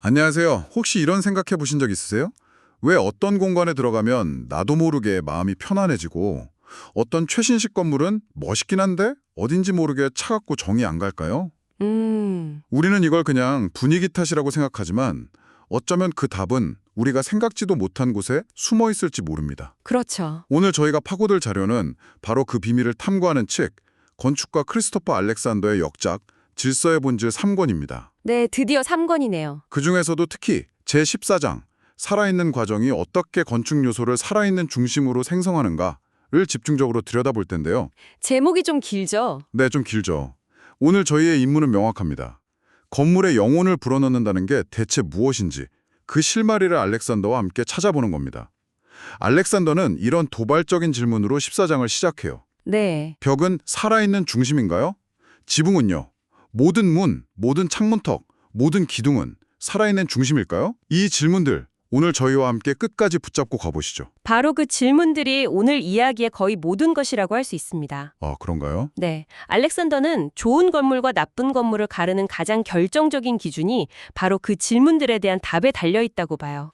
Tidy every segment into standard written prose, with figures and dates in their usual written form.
안녕하세요. 혹시 이런 생각해 보신 적 있으세요? 왜 어떤 공간에 들어가면 나도 모르게 마음이 편안해지고 어떤 최신식 건물은 멋있긴 한데 어딘지 모르게 차갑고 정이 안 갈까요? 우리는 이걸 그냥 분위기 탓이라고 생각하지만 어쩌면 그 답은 우리가 생각지도 못한 곳에 숨어 있을지 모릅니다. 그렇죠. 오늘 저희가 파고들 자료는 바로 그 비밀을 탐구하는 책, 건축가 크리스토퍼 알렉산더의 역작 질서의 본질 3권입니다. 네, 드디어 3권이네요. 그중에서도 특히 제14장 살아있는 과정이 어떻게 건축 요소를 살아있는 중심으로 생성하는가를 집중적으로 들여다볼 텐데요. 제목이 좀 길죠? 네, 좀 길죠. 오늘 저희의 임무는 명확합니다. 건물의 영혼을 불어넣는다는 게 대체 무엇인지 그 실마리를 알렉산더와 함께 찾아보는 겁니다. 알렉산더는 이런 도발적인 질문으로 14장을 시작해요. 네. 벽은 살아있는 중심인가요? 지붕은요? 모든 문, 모든 창문턱, 모든 기둥은 살아있는 중심일까요? 이 질문들, 오늘 저희와 함께 끝까지 붙잡고 가보시죠. 바로 그 질문들이 오늘 이야기의 거의 모든 것이라고 할 수 있습니다. 아, 그런가요? 네. 알렉산더는 좋은 건물과 나쁜 건물을 가르는 가장 결정적인 기준이 바로 그 질문들에 대한 답에 달려 있다고 봐요.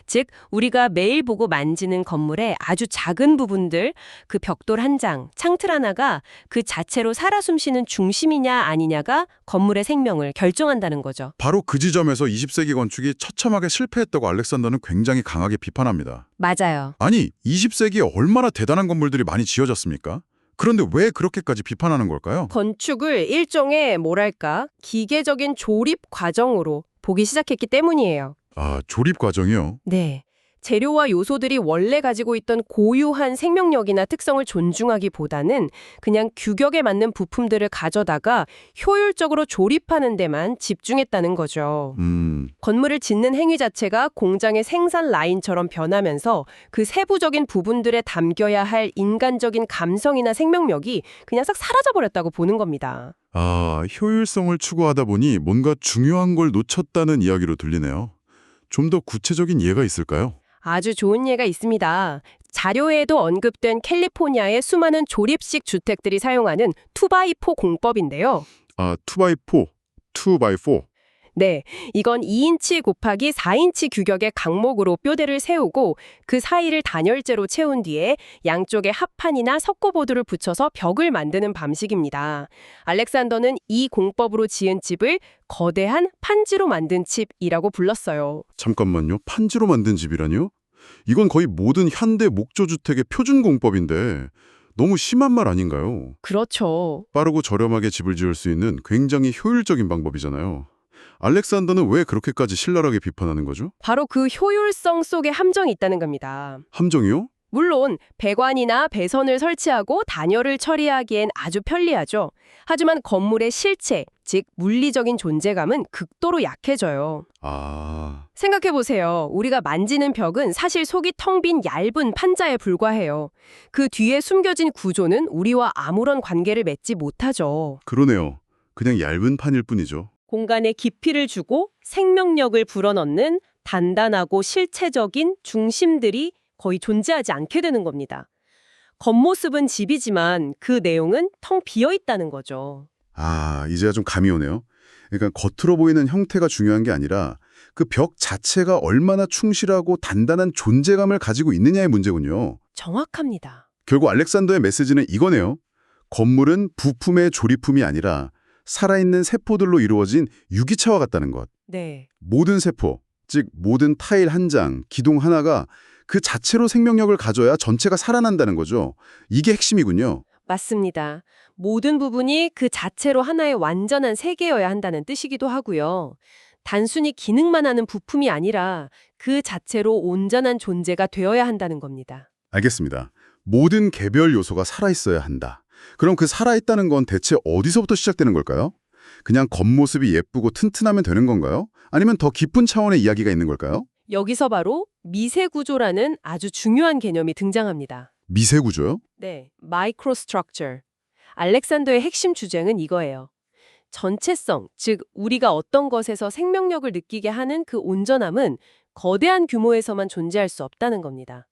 즉, 우리가 매일 보고 만지는 건물의 아주 작은 부분들, 그 벽돌 한 장, 창틀 하나가 그 자체로 살아 숨쉬는 중심이냐 아니냐가 건물의 생명을 결정한다는 거죠. 바로 그 지점에서 20세기 건축이 처참하게 실패했다고 알렉산더는 굉장히 강하게 비판합니다. 맞아요. 아니, 20세기에 얼마나 대단한 건물들이 많이 지어졌습니까? 그런데 왜 그렇게까지 비판하는 걸까요? 건축을 일종의 뭐랄까 기계적인 조립 과정으로 보기 시작했기 때문이에요. 아, 조립 과정이요? 네. 재료와 요소들이 원래 가지고 있던 고유한 생명력이나 특성을 존중하기보다는 그냥 규격에 맞는 부품들을 가져다가 효율적으로 조립하는 데만 집중했다는 거죠. 건물을 짓는 행위 자체가 공장의 생산 라인처럼 변하면서 그 세부적인 부분들에 담겨야 할 인간적인 감성이나 생명력이 그냥 싹 사라져버렸다고 보는 겁니다. 아, 효율성을 추구하다 보니 뭔가 중요한 걸 놓쳤다는 이야기로 들리네요. 좀 더 구체적인 예가 있을까요? 아주 좋은 예가 있습니다. 자료에도 언급된 캘리포니아의 수많은 조립식 주택들이 사용하는 2x4 공법인데요. 아, 2x4, 2x4. 네, 이건 2인치 곱하기 4인치 규격의 강목으로 뼈대를 세우고 그 사이를 단열재로 채운 뒤에 양쪽에 합판이나 석고보드를 붙여서 벽을 만드는 방식입니다. 알렉산더는 이 공법으로 지은 집을 거대한 판지로 만든 집이라고 불렀어요. 잠깐만요. 판지로 만든 집이라니요? 이건 거의 모든 현대 목조주택의 표준 공법인데 너무 심한 말 아닌가요? 그렇죠. 빠르고 저렴하게 집을 지을 수 있는 굉장히 효율적인 방법이잖아요. 알렉산더는 왜 그렇게까지 신랄하게 비판하는 거죠? 바로 그 효율성 속에 함정이 있다는 겁니다. 함정이요? 물론 배관이나 배선을 설치하고 단열을 처리하기엔 아주 편리하죠. 하지만 건물의 실체, 즉 물리적인 존재감은 극도로 약해져요. 아, 생각해보세요. 우리가 만지는 벽은 사실 속이 텅 빈 얇은 판자에 불과해요. 그 뒤에 숨겨진 구조는 우리와 아무런 관계를 맺지 못하죠. 그러네요. 그냥 얇은 판일 뿐이죠. 공간에 깊이를 주고 생명력을 불어넣는 단단하고 실체적인 중심들이 거의 존재하지 않게 되는 겁니다. 겉모습은 집이지만 그 내용은 텅 비어 있다는 거죠. 아, 이제야 좀 감이 오네요. 그러니까 겉으로 보이는 형태가 중요한 게 아니라 그 벽 자체가 얼마나 충실하고 단단한 존재감을 가지고 있느냐의 문제군요. 정확합니다. 결국 알렉산더의 메시지는 이거네요. 건물은 부품의 조립품이 아니라 살아있는 세포들로 이루어진 유기체와 같다는 것. 네. 모든 세포, 즉 모든 타일 한 장, 기둥 하나가 그 자체로 생명력을 가져야 전체가 살아난다는 거죠. 이게 핵심이군요. 맞습니다. 모든 부분이 그 자체로 하나의 완전한 세계여야 한다는 뜻이기도 하고요. 단순히 기능만 하는 부품이 아니라 그 자체로 온전한 존재가 되어야 한다는 겁니다. 알겠습니다. 모든 개별 요소가 살아있어야 한다. 그럼 그 살아있다는 건 대체 어디서부터 시작되는 걸까요? 그냥 겉모습이 예쁘고 튼튼하면 되는 건가요? 아니면 더 깊은 차원의 이야기가 있는 걸까요? 여기서 바로 미세구조라는 아주 중요한 개념이 등장합니다. 미세구조요? 네, microstructure. 알렉산더의 핵심 주장은 이거예요. 전체성, 즉 우리가 어떤 것에서 생명력을 느끼게 하는 그 온전함은 거대한 규모에서만 존재할 수 없다는 겁니다.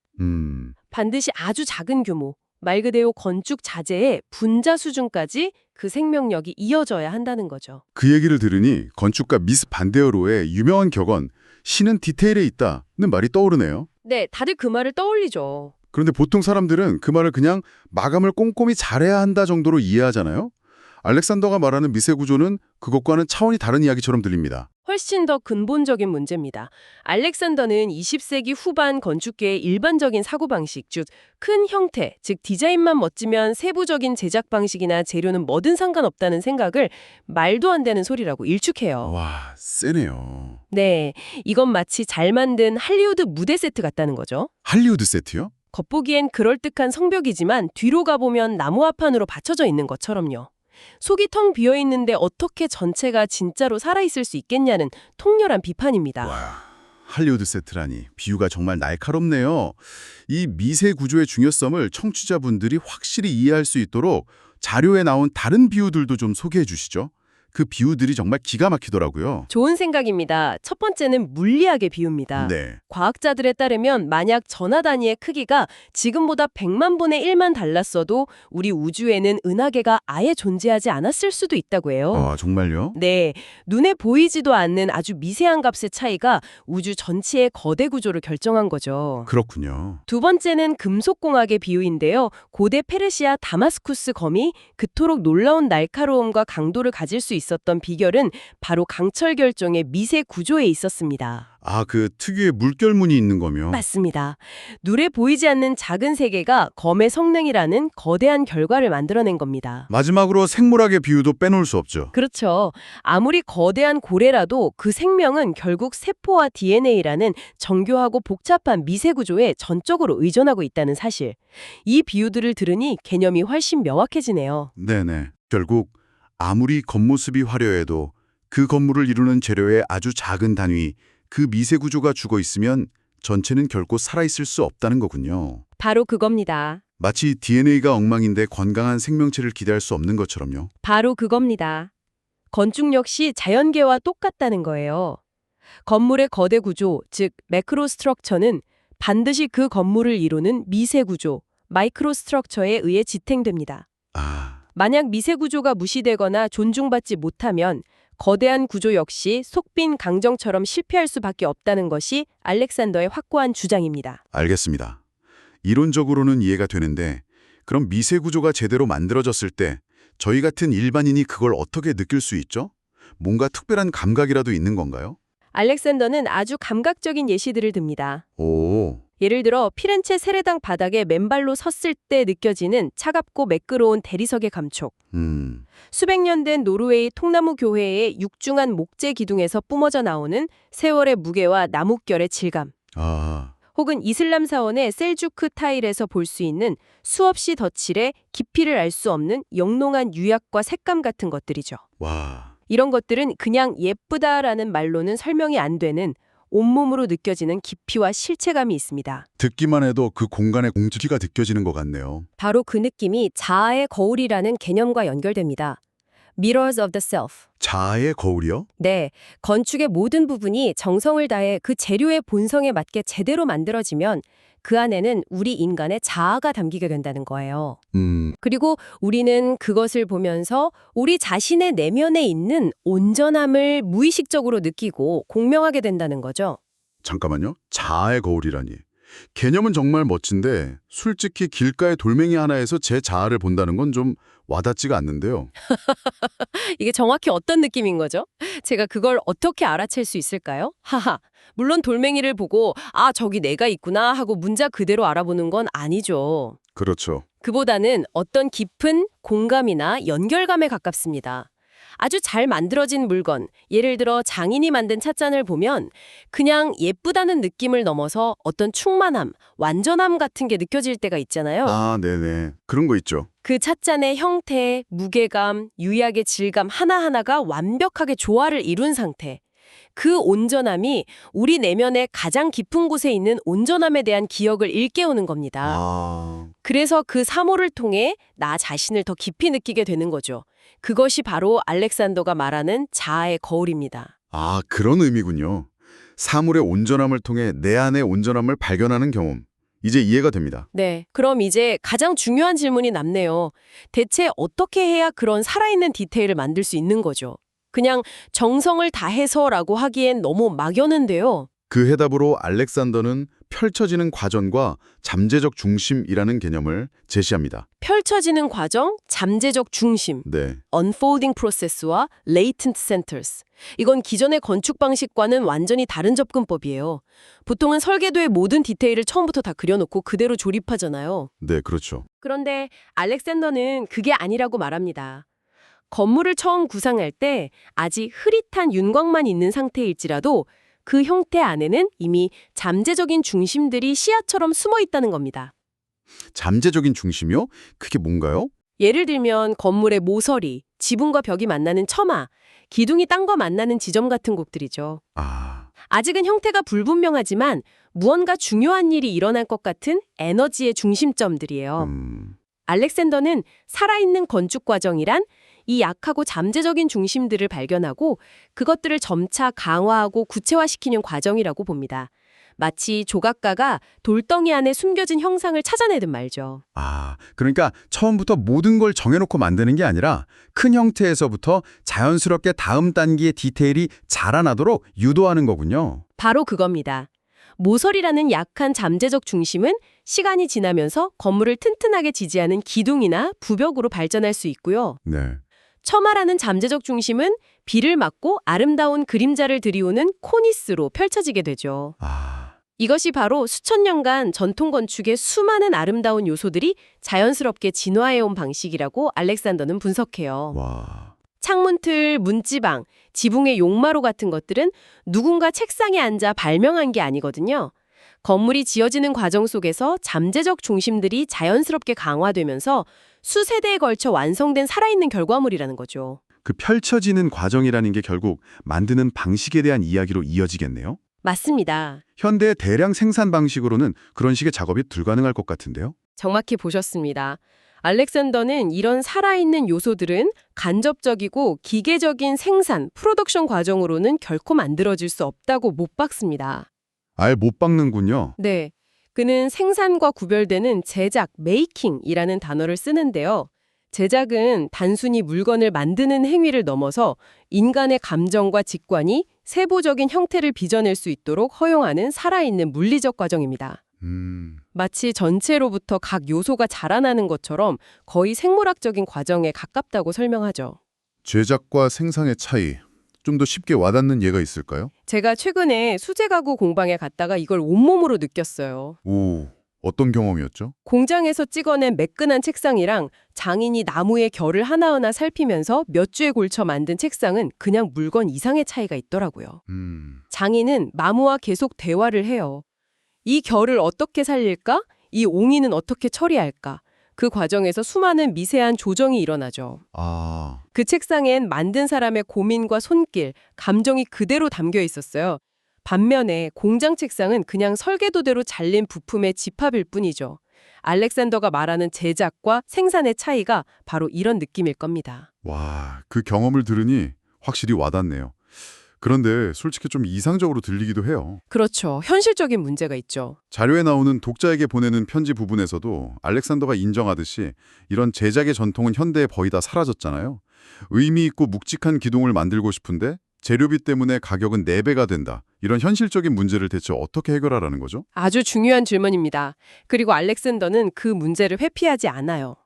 반드시 아주 작은 규모, 말 그대로 건축 자재의 분자 수준까지 그 생명력이 이어져야 한다는 거죠. 그 얘기를 들으니 건축가 미스 반데어로의 유명한 격언 신은 디테일에 있다는 말이 떠오르네요. 네, 다들 그 말을 떠올리죠. 그런데 보통 사람들은 그 말을 그냥 마감을 꼼꼼히 잘해야 한다 정도로 이해하잖아요. 알렉산더가 말하는 미세 구조는 그것과는 차원이 다른 이야기처럼 들립니다. 훨씬 더 근본적인 문제입니다. 알렉산더는 20세기 후반 건축계의 일반적인 사고방식, 즉 큰 형태, 즉 디자인만 멋지면 세부적인 제작 방식이나 재료는 뭐든 상관없다는 생각을 말도 안 되는 소리라고 일축해요. 와, 세네요. 네, 이건 마치 잘 만든 할리우드 무대 세트 같다는 거죠. 할리우드 세트요? 겉보기엔 그럴듯한 성벽이지만 뒤로 가보면 나무화판으로 받쳐져 있는 것처럼요. 속이 텅 비어있는데 어떻게 전체가 진짜로 살아있을 수 있겠냐는 통렬한 비판입니다. 와, 할리우드 세트라니 비유가 정말 날카롭네요. 이 미세 구조의 중요성을 청취자분들이 확실히 이해할 수 있도록 자료에 나온 다른 비유들도 좀 소개해 주시죠. 그 비유들이 정말 기가 막히더라고요. 좋은 생각입니다. 첫 번째는 물리학의 비유입니다. 네. 과학자들에 따르면 만약 전하 단위의 크기가 지금보다 100만 분의 1만 달랐어도 우리 우주에는 은하계가 아예 존재하지 않았을 수도 있다고 해요. 아, 정말요? 네, 눈에 보이지도 않는 아주 미세한 값의 차이가 우주 전체의 거대 구조를 결정한 거죠. 그렇군요. 두 번째는 금속공학의 비유인데요. 고대 페르시아 다마스쿠스 검이 그토록 놀라운 날카로움과 강도를 가질 수 있었던 비결은 바로 강철 결정의 미세 구조에 있었습니다. 아, 그 특유의 물결무늬 있는 거며. 맞습니다. 눈에 보이지 않는 작은 세계가 검의 성능이라는 거대한 결과를 만들어낸 겁니다. 마지막으로 생물학의 비유도 빼놓을 수 없죠. 그렇죠. 아무리 거대한 고래라도 그 생명은 결국 세포와 DNA라는 정교하고 복잡한 미세 구조에 전적으로 의존하고 있다는 사실. 이 비유들을 들으니 개념이 훨씬 명확해지네요. 네네. 결국 아무리 겉모습이 화려해도 그 건물을 이루는 재료의 아주 작은 단위, 그 미세 구조가 죽어 있으면 전체는 결코 살아있을 수 없다는 거군요. 바로 그겁니다. 마치 DNA가 엉망인데 건강한 생명체를 기대할 수 없는 것처럼요. 바로 그겁니다. 건축 역시 자연계와 똑같다는 거예요. 건물의 거대 구조, 즉 매크로 스트럭처는 반드시 그 건물을 이루는 미세 구조, 마이크로 스트럭처에 의해 지탱됩니다. 아, 만약 미세 구조가 무시되거나 존중받지 못하면 거대한 구조 역시 속빈 강정처럼 실패할 수밖에 없다는 것이 알렉산더의 확고한 주장입니다. 알겠습니다. 이론적으로는 이해가 되는데 그럼 미세 구조가 제대로 만들어졌을 때 저희 같은 일반인이 그걸 어떻게 느낄 수 있죠? 뭔가 특별한 감각이라도 있는 건가요? 알렉산더는 아주 감각적인 예시들을 듭니다. 오, 예를 들어 피렌체 세례당 바닥에 맨발로 섰을 때 느껴지는 차갑고 매끄러운 대리석의 감촉. 수백 년 된 노르웨이 통나무 교회의 육중한 목재 기둥에서 뿜어져 나오는 세월의 무게와 나뭇결의 질감. 아, 혹은 이슬람 사원의 셀주크 타일에서 볼 수 있는 수없이 덧칠의 깊이를 알 수 없는 영롱한 유약과 색감 같은 것들이죠. 와, 이런 것들은 그냥 예쁘다라는 말로는 설명이 안 되는 온몸으로 느껴지는 깊이와 실체감이 있습니다. 듣기만 해도 그 공간의 공기가 느껴지는 것 같네요. 바로 그 느낌이 자아의 거울이라는 개념과 연결됩니다. Mirrors of the Self. 자아의 거울이요? 네, 건축의 모든 부분이 정성을 다해 그 재료의 본성에 맞게 제대로 만들어지면 그 안에는 우리 인간의 자아가 담기게 된다는 거예요. 그리고 우리는 그것을 보면서 우리 자신의 내면에 있는 온전함을 무의식적으로 느끼고 공명하게 된다는 거죠. 잠깐만요. 자아의 거울이라니. 개념은 정말 멋진데 솔직히 길가의 돌멩이 하나에서 제 자아를 본다는 건 좀 와닿지가 않는데요. 이게 정확히 어떤 느낌인 거죠? 제가 그걸 어떻게 알아챌 수 있을까요? 하하. 물론 돌멩이를 보고 아, 저기 내가 있구나 하고 문자 그대로 알아보는 건 아니죠. 그렇죠. 그보다는 어떤 깊은 공감이나 연결감에 가깝습니다. 아주 잘 만들어진 물건, 예를 들어 장인이 만든 찻잔을 보면 그냥 예쁘다는 느낌을 넘어서 어떤 충만함, 완전함 같은 게 느껴질 때가 있잖아요. 아, 네네. 그런 거 있죠. 그 찻잔의 형태, 무게감, 유약의 질감 하나하나가 완벽하게 조화를 이룬 상태. 그 온전함이 우리 내면의 가장 깊은 곳에 있는 온전함에 대한 기억을 일깨우는 겁니다. 아, 그래서 그 사모를 통해 나 자신을 더 깊이 느끼게 되는 거죠. 그것이 바로 알렉산더가 말하는 자아의 거울입니다. 그런 의미군요. 사물의 온전함을 통해 내 안의 온전함을 발견하는 경험. 이제 이해가 됩니다. 네, 그럼 이제 가장 중요한 질문이 남네요. 대체 어떻게 해야 그런 살아있는 디테일을 만들 수 있는 거죠? 그냥 정성을 다해서라고 하기엔 너무 막연한데요. 그 해답으로 알렉산더는 펼쳐지는 과정과 잠재적 중심이라는 개념을 제시합니다. 펼쳐지는 과정, 잠재적 중심, 네, unfolding process와 latent centers. 이건 기존의 건축 방식과는 완전히 다른 접근법이에요. 보통은 설계도의 모든 디테일을 처음부터 다 그려놓고 그대로 조립하잖아요. 네, 그렇죠. 그런데 알렉산더는 그게 아니라고 말합니다. 건물을 처음 구상할 때 아직 흐릿한 윤곽만 있는 상태일지라도 그 형태 안에는 이미 잠재적인 중심들이 씨앗처럼 숨어 있다는 겁니다. 잠재적인 중심이요? 그게 뭔가요? 예를 들면 건물의 모서리, 지붕과 벽이 만나는 처마, 기둥이 땅과 만나는 지점 같은 곳들이죠. 아, 아직은 형태가 불분명하지만 무언가 중요한 일이 일어날 것 같은 에너지의 중심점들이에요. 알렉산더는 살아있는 건축 과정이란 이 약하고 잠재적인 중심들을 발견하고 그것들을 점차 강화하고 구체화시키는 과정이라고 봅니다. 마치 조각가가 돌덩이 안에 숨겨진 형상을 찾아내듯 말죠. 아, 그러니까 처음부터 모든 걸 정해놓고 만드는 게 아니라 큰 형태에서부터 자연스럽게 다음 단계의 디테일이 자라나도록 유도하는 거군요. 바로 그겁니다. 모서리라는 약한 잠재적 중심은 시간이 지나면서 건물을 튼튼하게 지지하는 기둥이나 부벽으로 발전할 수 있고요. 네. 처마라는 잠재적 중심은 비를 맞고 아름다운 그림자를 들이우는 코니스로 펼쳐지게 되죠. 아, 이것이 바로 수천 년간 전통 건축의 수많은 아름다운 요소들이 자연스럽게 진화해온 방식이라고 알렉산더는 분석해요. 와. 창문틀, 문지방, 지붕의 용마루 같은 것들은 누군가 책상에 앉아 발명한 게 아니거든요. 건물이 지어지는 과정 속에서 잠재적 중심들이 자연스럽게 강화되면서 수세대에 걸쳐 완성된 살아있는 결과물이라는 거죠. 그 펼쳐지는 과정이라는 게 결국 만드는 방식에 대한 이야기로 이어지겠네요. 맞습니다. 현대의 대량 생산 방식으로는 그런 식의 작업이 불가능할 것 같은데요. 정확히 보셨습니다. 알렉산더는 이런 살아있는 요소들은 간접적이고 기계적인 생산, 프로덕션 과정으로는 결코 만들어질 수 없다고 못 박습니다. 아예 못 박는군요. 네. 그는 생산과 구별되는 제작, 메이킹이라는 단어를 쓰는데요. 제작은 단순히 물건을 만드는 행위를 넘어서 인간의 감정과 직관이 세부적인 형태를 빚어낼 수 있도록 허용하는 살아있는 물리적 과정입니다. 마치 전체로부터 각 요소가 자라나는 것처럼 거의 생물학적인 과정에 가깝다고 설명하죠. 제작과 생산의 차이, 좀 더 쉽게 와닿는 예가 있을까요? 제가 최근에 수제 가구 공방에 갔다가 이걸 온몸으로 느꼈어요. 오, 어떤 경험이었죠? 공장에서 찍어낸 매끈한 책상이랑 장인이 나무의 결을 하나하나 살피면서 몇 주에 걸쳐 만든 책상은 그냥 물건 이상의 차이가 있더라고요. 장인은 나무와 계속 대화를 해요. 이 결을 어떻게 살릴까? 이 옹이는 어떻게 처리할까? 그 과정에서 수많은 미세한 조정이 일어나죠. 아, 그 책상엔 만든 사람의 고민과 손길, 감정이 그대로 담겨 있었어요. 반면에 공장 책상은 그냥 설계도대로 잘린 부품의 집합일 뿐이죠. 알렉산더가 말하는 제작과 생산의 차이가 바로 이런 느낌일 겁니다. 와, 그 경험을 들으니 확실히 와닿네요. 그런데 솔직히 좀 이상적으로 들리기도 해요. 그렇죠. 현실적인 문제가 있죠. 자료에 나오는 독자에게 보내는 편지 부분에서도 알렉산더가 인정하듯이 이런 제작의 전통은 현대에 거의 다 사라졌잖아요. 의미 있고 묵직한 기둥을 만들고 싶은데 재료비 때문에 가격은 4배가 된다. 이런 현실적인 문제를 대체 어떻게 해결하라는 거죠? 아주 중요한 질문입니다. 그리고 알렉산더는 그 문제를 회피하지 않아요.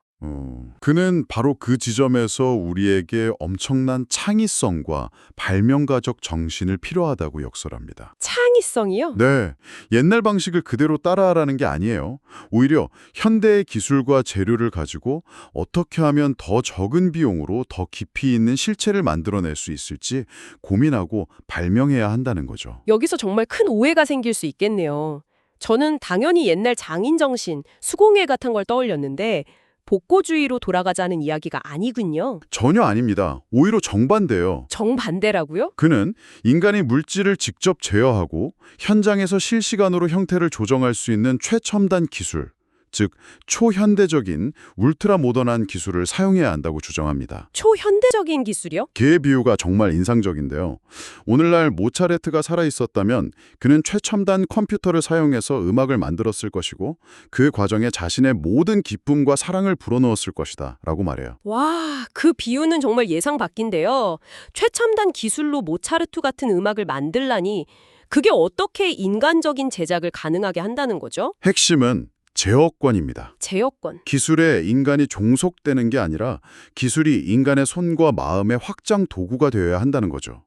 그는 바로 그 지점에서 우리에게 엄청난 창의성과 발명가적 정신을 필요하다고 역설합니다. 창의성이요? 네, 옛날 방식을 그대로 따라하라는 게 아니에요. 오히려 현대의 기술과 재료를 가지고 어떻게 하면 더 적은 비용으로 더 깊이 있는 실체를 만들어낼 수 있을지 고민하고 발명해야 한다는 거죠. 여기서 정말 큰 오해가 생길 수 있겠네요. 저는 당연히 옛날 장인 정신, 수공예 같은 걸 떠올렸는데 복고주의로 돌아가자는 이야기가 아니군요. 전혀 아닙니다. 오히려 정반대예요. 정반대라고요? 그는 인간이 물질을 직접 제어하고 현장에서 실시간으로 형태를 조정할 수 있는 최첨단 기술, 즉 초현대적인 울트라 모던한 기술을 사용해야 한다고 주장합니다. 초현대적인 기술이요? 걔의 비유가 정말 인상적인데요. 오늘날 모차르트가 살아있었다면 그는 최첨단 컴퓨터를 사용해서 음악을 만들었을 것이고 그 과정에 자신의 모든 기쁨과 사랑을 불어넣었을 것이다 라고 말해요. 와, 그 비유는 정말 예상 밖인데요. 최첨단 기술로 모차르트 같은 음악을 만들라니 그게 어떻게 인간적인 제작을 가능하게 한다는 거죠? 핵심은 제어권입니다. 제어권. 기술에 인간이 종속되는 게 아니라 기술이 인간의 손과 마음의 확장 도구가 되어야 한다는 거죠.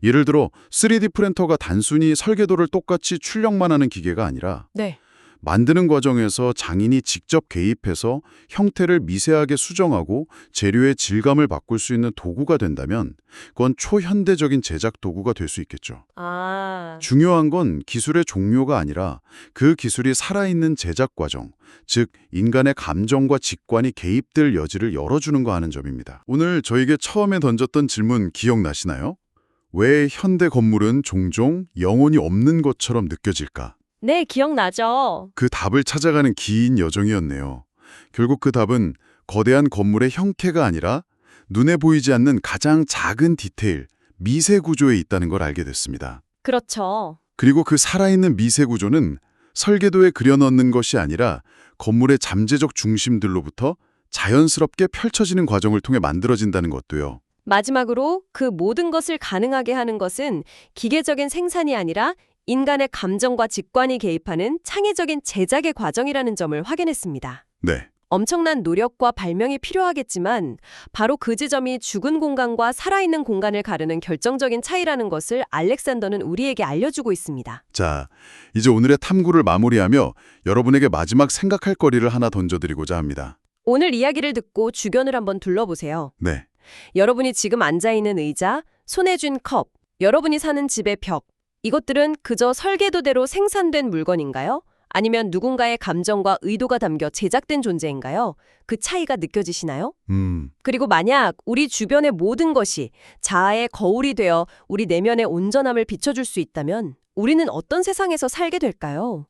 예를 들어 3D 프린터가 단순히 설계도를 똑같이 출력만 하는 기계가 아니라 네. 만드는 과정에서 장인이 직접 개입해서 형태를 미세하게 수정하고 재료의 질감을 바꿀 수 있는 도구가 된다면 그건 초현대적인 제작 도구가 될 수 있겠죠. 아, 중요한 건 기술의 종류가 아니라 그 기술이 살아있는 제작 과정, 즉 인간의 감정과 직관이 개입될 여지를 열어주는 거 하는 점입니다. 오늘 저에게 처음에 던졌던 질문 기억나시나요? 왜 현대 건물은 종종 영혼이 없는 것처럼 느껴질까? 네, 기억나죠. 그 답을 찾아가는 긴 여정이었네요. 결국 그 답은 거대한 건물의 형태가 아니라 눈에 보이지 않는 가장 작은 디테일, 미세 구조에 있다는 걸 알게 됐습니다. 그렇죠. 그리고 그 살아있는 미세 구조는 설계도에 그려넣는 것이 아니라 건물의 잠재적 중심들로부터 자연스럽게 펼쳐지는 과정을 통해 만들어진다는 것도요. 마지막으로 그 모든 것을 가능하게 하는 것은 기계적인 생산이 아니라 인간의 감정과 직관이 개입하는 창의적인 제작의 과정이라는 점을 확인했습니다. 네. 엄청난 노력과 발명이 필요하겠지만 바로 그 지점이 죽은 공간과 살아있는 공간을 가르는 결정적인 차이라는 것을 알렉산더는 우리에게 알려주고 있습니다. 자, 이제 오늘의 탐구를 마무리하며 여러분에게 마지막 생각할 거리를 하나 던져드리고자 합니다. 오늘 이야기를 듣고 주변을 한번 둘러보세요. 네. 여러분이 지금 앉아있는 의자, 손에 쥔 컵, 여러분이 사는 집의 벽, 이것들은 그저 설계도대로 생산된 물건인가요? 아니면 누군가의 감정과 의도가 담겨 제작된 존재인가요? 그 차이가 느껴지시나요? 그리고 만약 우리 주변의 모든 것이 자아의 거울이 되어 우리 내면의 온전함을 비춰줄 수 있다면 우리는 어떤 세상에서 살게 될까요?